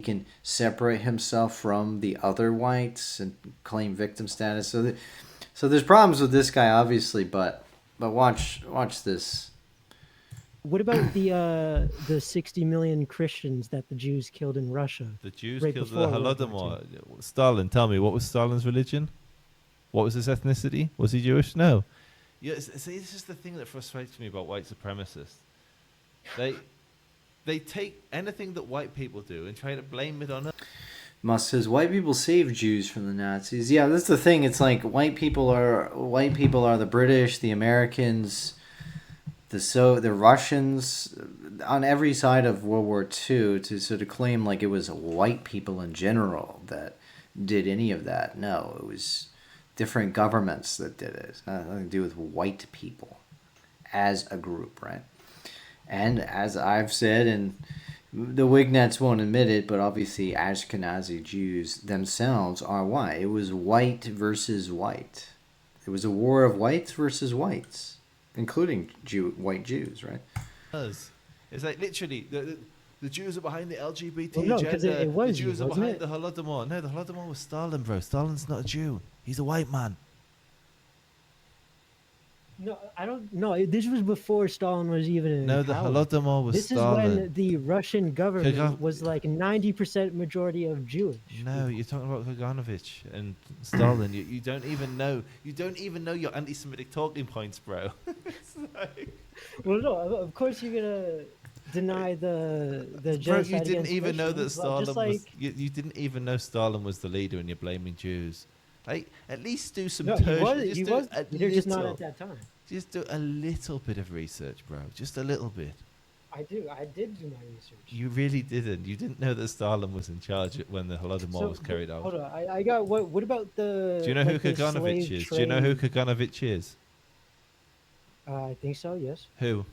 can separate himself from the other whites and claim victim status. So there's problems with this guy, obviously, but watch this. What about the 60 million Christians that the Jews killed in Russia The Jews right killed the before World War II? Holodomor. Stalin, tell me, what was Stalin's religion? What was his ethnicity? Was he Jewish? No. Yeah, see, this is the thing that frustrates me about white supremacists. They they take anything that white people do and try to blame it on us. Musk says white people saved Jews from the Nazis. Yeah, that's the thing. It's like white people are the British, the Americans, the Russians on every side of World War II to claim like it was white people in general that did any of that. No, it was different governments that did it. It's nothing to do with white people as a group, right? And as I've said, and the Wignets won't admit it, but obviously Ashkenazi Jews themselves are white. It was white versus white. It was a war of whites versus whites, including white Jews, right? It's like literally the Jews are behind the LGBT Well, no, because agenda. it The was Jews you, are wasn't behind it? the Holodomor. No, the Holodomor was Stalin, bro. Stalin's not a Jew. He's a white man. No, I don't. No, this was before Stalin was even in No, the power. Holodomor was This is Stalin. when the Russian government Kagan- was like 90% majority of Jewish no, people. you're talking about Kaganovich and Stalin. You don't even know. You don't even know your anti-Semitic talking points, bro. It's like, Well, no, of course you're gonna deny the bro, you genocide didn't against even know that Christians, but just Stalin was. like You didn't even know Stalin was the leader, and you're blaming Jews. Like, at least do some no, he was, tertiary. he Just do was, a they're just not little. at that time. Just do a little bit of research, bro. Just a little bit. I did do my research. You really didn't. You didn't know that Stalin was in charge when the Holodomor was carried out. hold on, I got what about Do you the know who like the Kaganovich slave is? Do you know who trade? Kaganovich is? I think so. Yes. Who?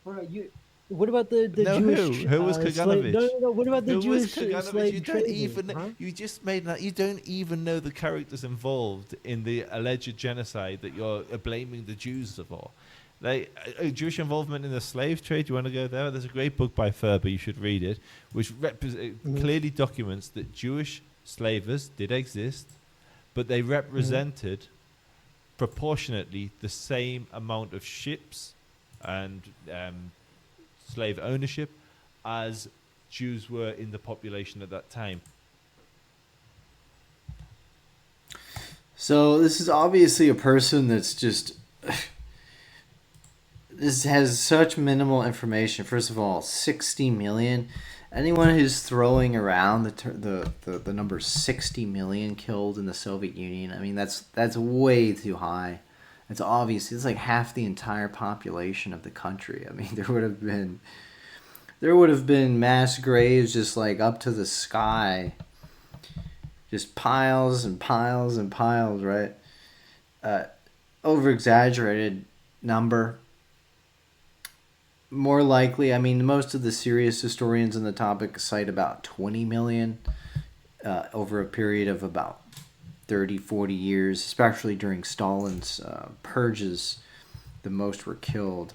Hold on, you. What about the No, who? Jewish Who was slave? No, Kaganovich? no, no. What about the Who was Jewish Kaganovich? You slave don't traders? even. Huh? You just made that. You don't even know the characters involved in the alleged genocide that you're blaming the Jews for. Like Jewish involvement in the slave trade. You want to go there? There's a great book by Ferber. You should read it, which clearly documents that Jewish slavers did exist, but they represented proportionately the same amount of ships and slave ownership as Jews were in the population at that time. So this is obviously a person that's just this has such minimal information. First of all, 60 million. Anyone who's throwing around the number 60 million killed in the Soviet Union, I mean that's way too high. It's obvious. It's like half the entire population of the country. I mean, there would have been mass graves just like up to the sky. Just piles and piles and piles, right? Over exaggerated number. More likely, I mean, most of the serious historians on the topic cite about 20 million over a period of about 30, 40 years, especially during Stalin's purges. The most were killed.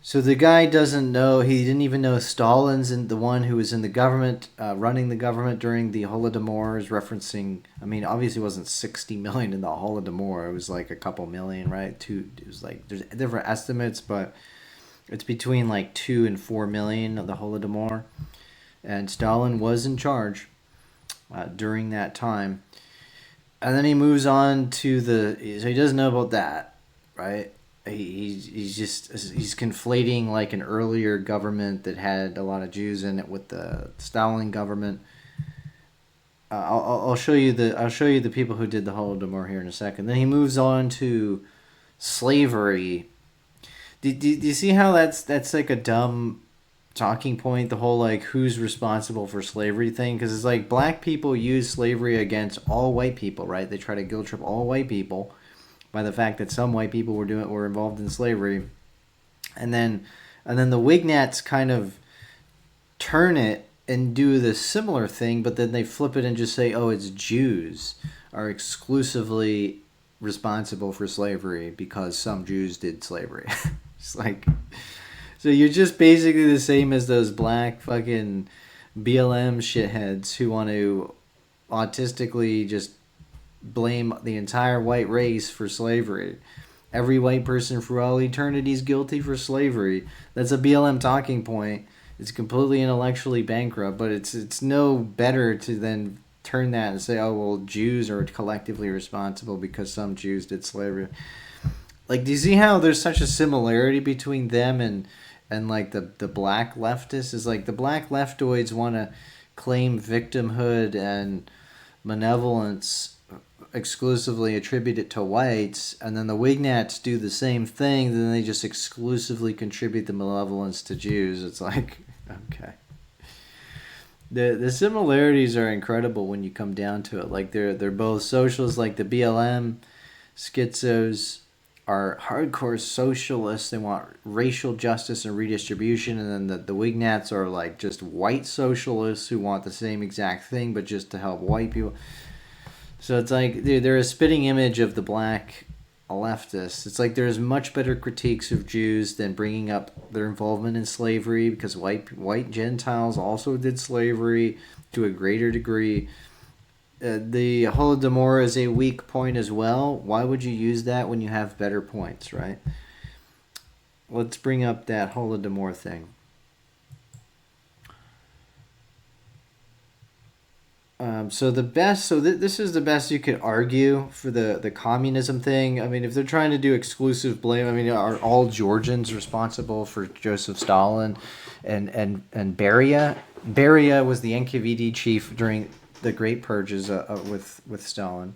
So the guy doesn't know, he didn't even know Stalin's the one who was in the government, running the government during the Holodomor, is referencing, I mean, obviously it wasn't 60 million in the Holodomor, it was like a couple million, right? It was like, there's different estimates, but it's between like 2 and 4 million of the Holodomor. And Stalin was in charge during that time. And then he moves on to so he doesn't know about that, right? He's conflating like an earlier government that had a lot of Jews in it with the Stalin government. I'll show you the people who did the Holodomor here in a second. Then he moves on to slavery. Do you see how that's like a dumb talking point? The whole like who's responsible for slavery thing, because it's like black people use slavery against all white people, right? They try to guilt trip all white people by the fact that some white people were involved in slavery, and then the Wignats kind of turn it and do the similar thing, but then they flip it and just say, oh, it's Jews are exclusively responsible for slavery because some Jews did slavery. It's like So you're just basically the same as those black fucking BLM shitheads who want to autistically just blame the entire white race for slavery. Every white person for all eternity is guilty for slavery. That's a BLM talking point. It's completely intellectually bankrupt, but it's no better to then turn that and say, oh, well, Jews are collectively responsible because some Jews did slavery. Like, do you see how there's such a similarity between them and like the black leftists? Is like the black leftoids want to claim victimhood and malevolence exclusively attribute it to whites, and then the Wignats do the same thing, then they just exclusively contribute the malevolence to Jews. It's like, okay. The similarities are incredible when you come down to it. Like they're both socialists. Like the BLM schizos are hardcore socialists. They want racial justice and redistribution, and then the Wignats are like just white socialists who want the same exact thing, but just to help white people. So it's like they're a spitting image of the black leftists. It's like there's much better critiques of Jews than bringing up their involvement in slavery, because white Gentiles also did slavery to a greater degree. The Holodomor is a weak point as well. Why would you use that when you have better points, right? Let's bring up that Holodomor thing. This is the best you could argue for the communism thing. I mean, if they're trying to do exclusive blame, I mean, are all Georgians responsible for Joseph Stalin and Beria? Beria was the NKVD chief during the Great Purges with Stalin.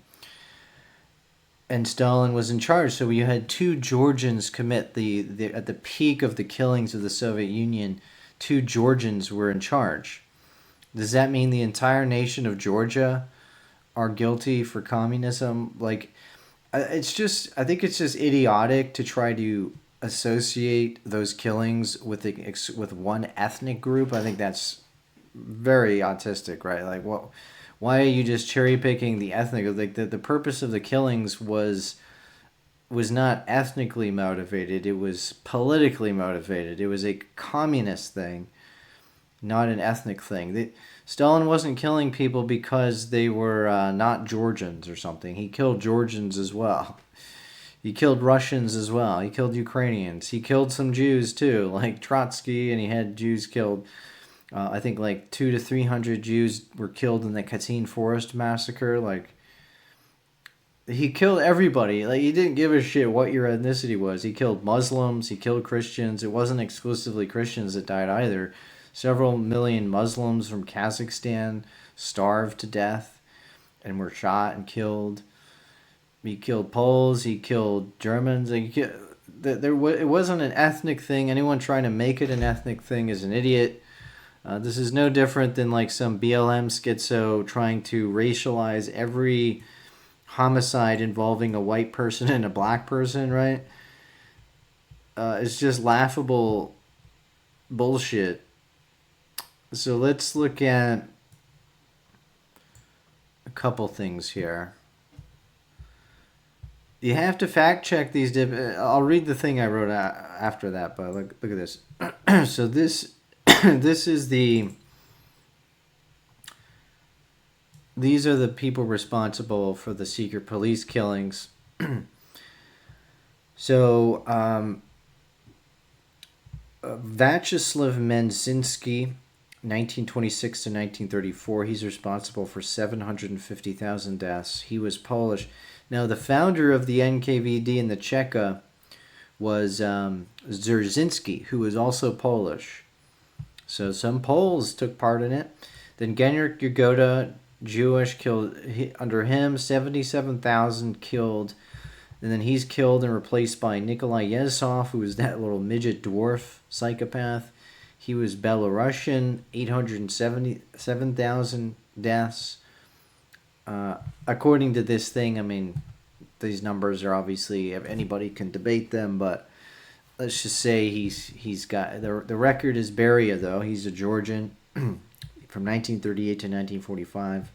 And Stalin was in charge, so you had two Georgians commit at the peak of the killings of the Soviet Union, two Georgians were in charge. Does that mean the entire nation of Georgia are guilty for communism? Like, I think it's just idiotic to try to associate those killings with one ethnic group. I think that's very autistic, right? Like, what? Why are you just cherry picking the ethnic? Like, the purpose of the killings was not ethnically motivated. It was politically motivated. It was a communist thing, not an ethnic thing. Stalin wasn't killing people because they were not Georgians or something. He killed Georgians as well. He killed Russians as well. He killed Ukrainians. He killed some Jews too, like Trotsky, and he had Jews killed. I think like 200 to 300 Jews were killed in the Katyn Forest massacre. Like, he killed everybody. Like, he didn't give a shit what your ethnicity was. He killed Muslims. He killed Christians. It wasn't exclusively Christians that died either. Several million Muslims from Kazakhstan starved to death and were shot and killed. He killed Poles. He killed Germans. It wasn't an ethnic thing. Anyone trying to make it an ethnic thing is an idiot. This is no different than like some BLM schizo trying to racialize every homicide involving a white person and a black person, right? It's just laughable bullshit. So let's look at a couple things here. You have to fact check these. I'll read the thing I wrote after that, but look at this. So this is these are the people responsible for the secret police killings. So Vyacheslav Menzinsky, 1926 to 1934, he's responsible for 750,000 deaths. He was Polish. Now, the founder of the NKVD in the Cheka was Dzerzhinsky, who was also Polish. So some Poles took part in it. Then Genrikh Yagoda, Jewish, killed under him, 77,000 killed. And then he's killed and replaced by Nikolai Yezhov, who was that little midget dwarf psychopath. He was Belarusian, 877,000 deaths. According to this thing, I mean, these numbers are obviously, if anybody can debate them, but let's just say he's got, the record is Beria, though. He's a Georgian from 1938 to 1945.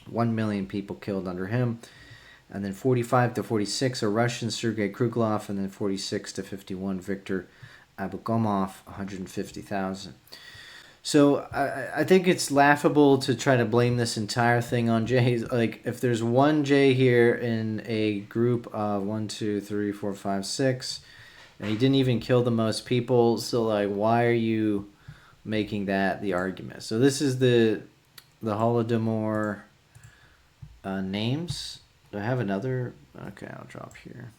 1 million people killed under him. And then 45 to 46 are Russian, Sergei Krugov, and then 46 to 51, Viktor Abukomov 150,000. So I think it's laughable to try to blame this entire thing on Jays. Like, if there's one J here in a group of 1, 2, 3, 4, 5, 6, and he didn't even kill the most people, so like, why are you making that the argument? So this is the Holodomor names. Do I have another? Okay, I'll drop here.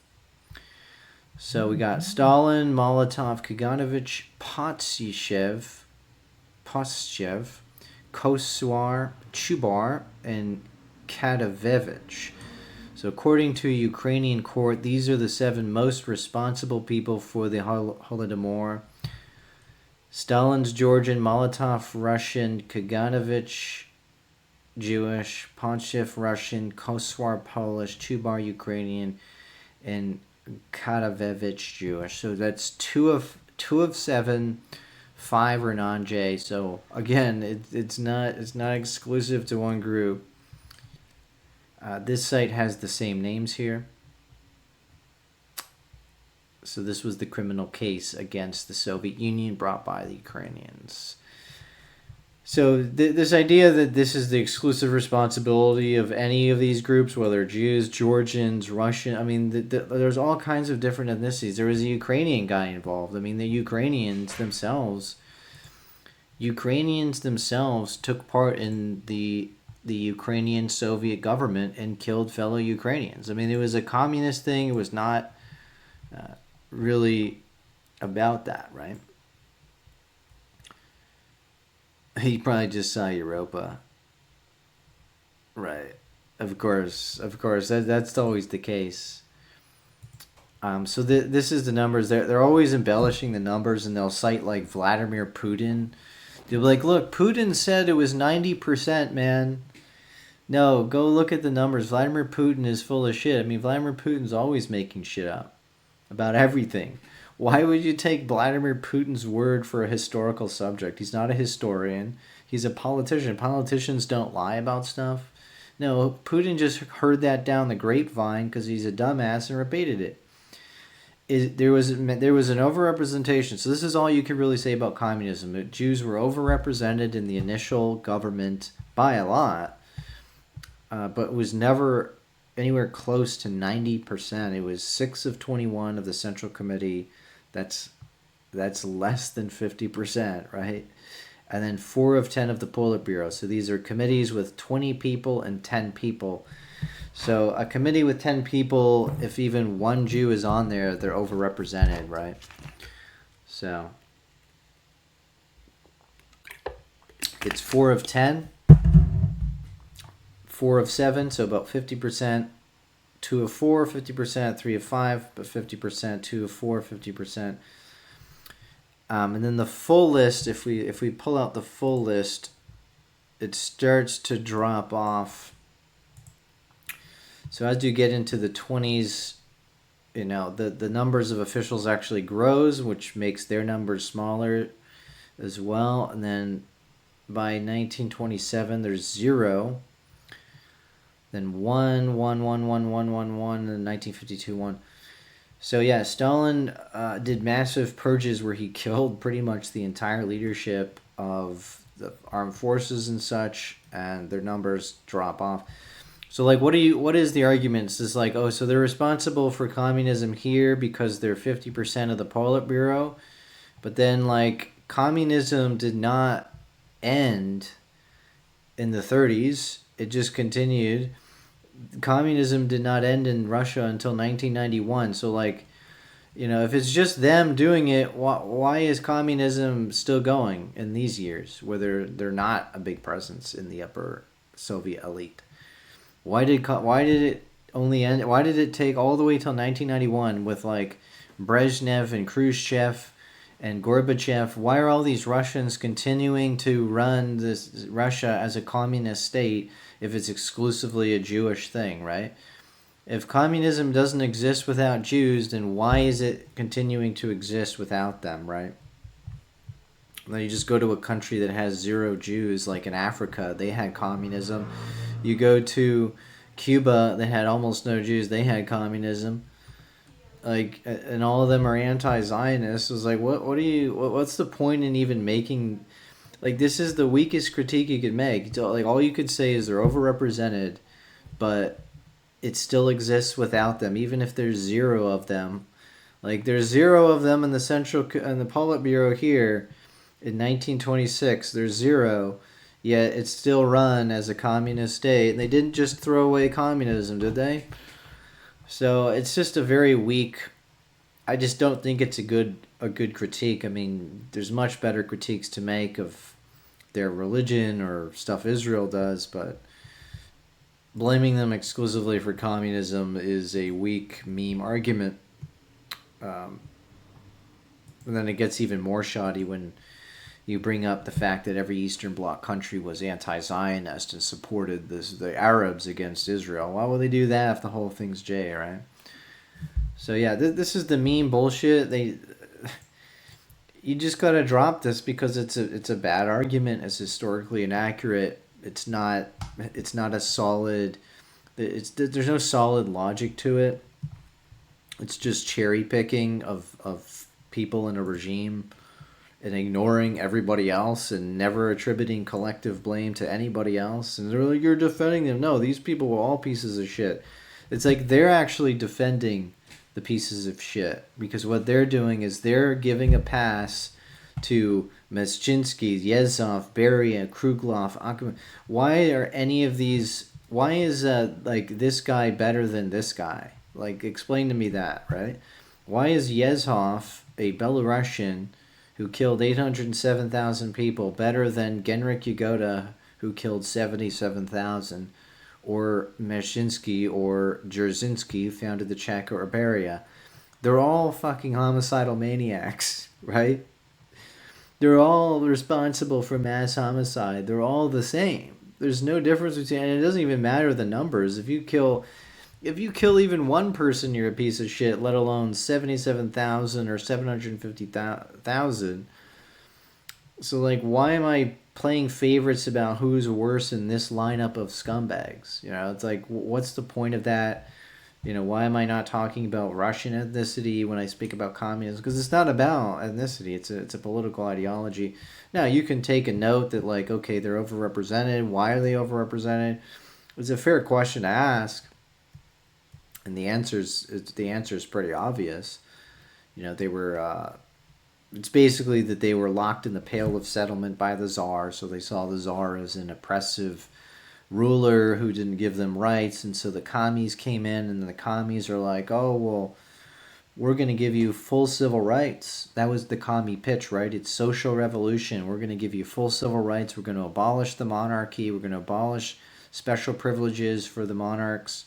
So we got Stalin, Molotov, Kaganovich, Postchev, Kosuar, Chubar, and Kadavevich. So according to a Ukrainian court, these are the 7 most responsible people for the Holodomor. Stalin's Georgian, Molotov Russian, Kaganovich Jewish, Postchev Russian, Kosuar Polish, Chubar Ukrainian, and Kadavevich Jewish. So that's two of 7. 5 are non-J. So again, it's not exclusive to one group. This site has the same names here. So this was the criminal case against the Soviet Union brought by the Ukrainians. So this idea that this is the exclusive responsibility of any of these groups, whether Jews, Georgians, Russian, I mean, there's all kinds of different ethnicities. There was a Ukrainian guy involved. I mean, the Ukrainians themselves took part in the Ukrainian Soviet government and killed fellow Ukrainians. I mean, it was a communist thing. It was not really about that, right? He probably just saw Europa. Right. Of course. That's always the case. So this is the numbers. They're always embellishing the numbers, and they'll cite like Vladimir Putin. They'll be like, look, Putin said it was 90%, man. No, go look at the numbers. Vladimir Putin is full of shit. I mean, Vladimir Putin's always making shit up about everything. Why would you take Vladimir Putin's word for a historical subject? He's not a historian. He's a politician. Politicians don't lie about stuff. No, Putin just heard that down the grapevine because he's a dumbass and repeated it. There was an overrepresentation. So this is all you can really say about communism. Jews were overrepresented in the initial government by a lot, but it was never anywhere close to 90%. It was 6 of 21 of the Central Committee. That's less than 50%, right? And then 4 of 10 of the Politburo. So these are committees with 20 people and 10 people. So a committee with 10 people, if even one Jew is on there, they're overrepresented, right? So it's 4 of 10, 4 of 7, so about 50%. 2 of 4, 50%, 3 of 5, but 50%, 2 of 4, 50%. And then the full list, if we pull out the full list, it starts to drop off. So as you get into the 20s, the numbers of officials actually grows, which makes their numbers smaller as well. And then by 1927, there's 0. Then 1, 1, 1, 1, 1, 1, 1, and 1952, 1. So yeah, Stalin did massive purges where he killed pretty much the entire leadership of the armed forces and such, and their numbers drop off. So like, what is the argument? It's just like, oh, so they're responsible for communism here because they're 50% of the Politburo, but then like communism did not end in the 30s. It just continued. Communism did not end in Russia until 1991. So like, if it's just them doing it, why is communism still going in these years where they're not a big presence in the upper Soviet elite? Why did it only end? Why did it take all the way till 1991 with like Brezhnev and Khrushchev and Gorbachev? Why are all these Russians continuing to run this Russia as a communist state if it's exclusively a Jewish thing, right? If communism doesn't exist without Jews, then why is it continuing to exist without them, right? Then you just go to a country that has 0 Jews, like in Africa, they had communism. You go to Cuba, that had almost no Jews, they had communism. like, and all of them are anti-Zionist. It was like, what's the point in even making, like, this is the weakest critique you could make. Like, all you could say is they're overrepresented, but it still exists without them, even if there's zero of them. Like, there's zero of them in the Politburo here in 1926. There's zero, yet it's still run as a communist state. And they didn't just throw away communism, did they? So it's just a very weak. I just don't think it's a good critique. I mean, there's much better critiques to make of their religion or stuff Israel does, but blaming them exclusively for communism is a weak meme argument. And then it gets even more shoddy when you bring up the fact that every Eastern Bloc country was anti-Zionist and supported the Arabs against Israel. Why would they do that if the whole thing's J, right? So yeah, this is the meme bullshit. You just gotta drop this because it's a bad argument. It's historically inaccurate. It's not a solid. There's no solid logic to it. It's just cherry picking of people in a regime and ignoring everybody else and never attributing collective blame to anybody else. And they're like, you're defending them. No, these people were all pieces of shit. It's like they're actually defending the pieces of shit, because what they're doing is they're giving a pass to Meschinsky, Yezhov, Beria, Krugloff, Ackerman. Why are any of these? Why is like this guy better than this guy? Like, explain to me that, right? Why is Yezhov, a Belarusian who killed 807,000 people, better than Genrikh Yagoda, who killed 77,000, or Meschinsky or Dzerzhinsky, who founded the Czech Beria? They're all fucking homicidal maniacs, right? They're all responsible for mass homicide. They're all the same. There's no difference between, and it doesn't even matter the numbers. If you kill even one person, you're a piece of shit, let alone 77,000 or 750,000. So, like, why am I playing favorites about who's worse in this lineup of scumbags? You know, it's like, what's the point of that? You know, why am I not talking about Russian ethnicity when I speak about communism? Because it's not about ethnicity. It's a political ideology. Now, you can take a note that, like, okay, they're overrepresented. Why are they overrepresented? It's a fair question to ask. And the answer is pretty obvious. You know, they were. It's basically that they were locked in the Pale of Settlement by the Tsar, so they saw the Tsar as an oppressive ruler who didn't give them rights, and so the commies came in, and the commies are like, oh, well, we're going to give you full civil rights. That was the commie pitch, right? It's social revolution. We're going to give you full civil rights. We're going to abolish the monarchy. We're going to abolish special privileges for the monarchs.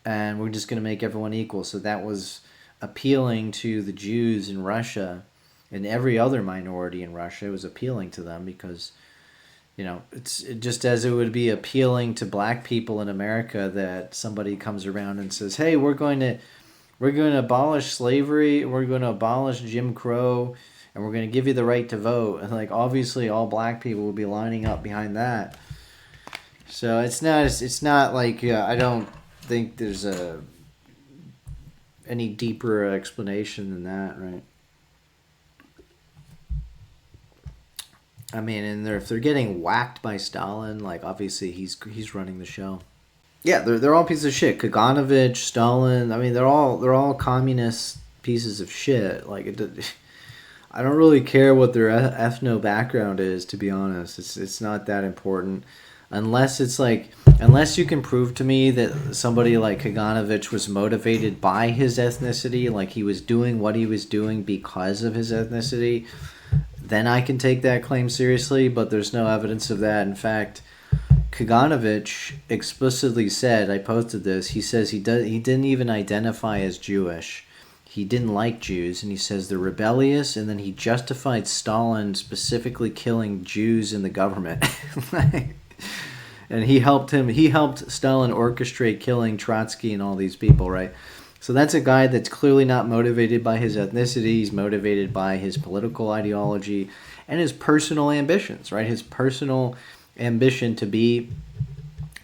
And we're just going to make everyone equal. So that was appealing to the Jews in Russia and every other minority in Russia. It was appealing to them because, you know, it's just as it would be appealing to black people in America that somebody comes around and says, hey, we're going to abolish slavery, we're going to abolish Jim Crow, and we're going to give you the right to vote. And, like, obviously all black people will be lining up behind that. So it's not like I don't think there's any deeper explanation than that, right? I mean, and if they're getting whacked by Stalin, like, obviously he's running the show. Yeah, they're all pieces of shit. Kaganovich, Stalin. I mean, they're all communist pieces of shit. Like, I don't really care what their ethno background is, to be honest. It's not that important. Unless you can prove to me that somebody like Kaganovich was motivated by his ethnicity, like he was doing what he was doing because of his ethnicity, then I can take that claim seriously, but there's no evidence of that. In fact, Kaganovich explicitly said, I posted this, he says he didn't even identify as Jewish. He didn't like Jews, and he says they're rebellious, and then he justified Stalin specifically killing Jews in the government. And he helped Stalin orchestrate killing Trotsky and all these people, right? So that's a guy that's clearly not motivated by his ethnicity. He's motivated by his political ideology and his personal ambitions, right? His personal ambition to be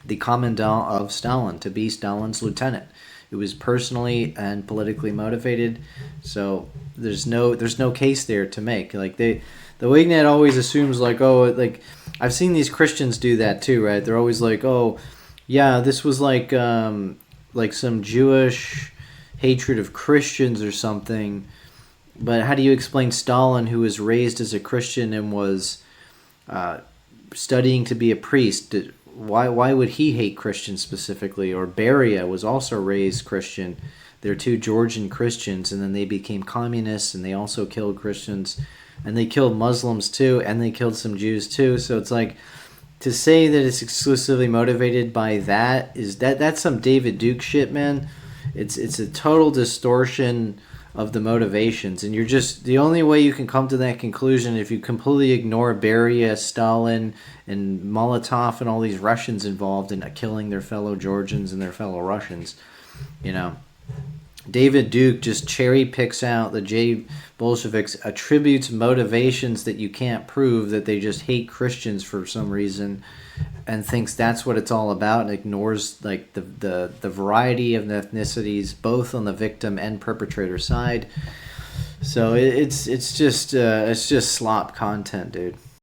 the commandant of Stalin, to be Stalin's lieutenant. It It was personally and politically motivated. So there's no case there to make. Like the Wignet always assumes like, oh, like I've seen these Christians do that too, right? They're always like, oh, yeah, this was like some Jewish hatred of Christians or something. But how do you explain Stalin, who was raised as a Christian and was studying to be a priest? Why would he hate Christians specifically? Or Beria was also raised Christian. They're two Georgian Christians, and then they became communists, and they also killed Christians, and they killed Muslims too, and they killed some Jews too. So it's like, to say that it's exclusively motivated by that's some David Duke shit, man. It's a total distortion of the motivations, and you're just, the only way you can come to that conclusion if you completely ignore Beria, Stalin, and Molotov and all these Russians involved in killing their fellow Georgians and their fellow Russians. You know, David Duke just cherry picks out the J Bolsheviks, attributes motivations that you can't prove, that they just hate Christians for some reason, and thinks that's what it's all about, and ignores like the variety of ethnicities both on the victim and perpetrator side. So it's just slop content, dude.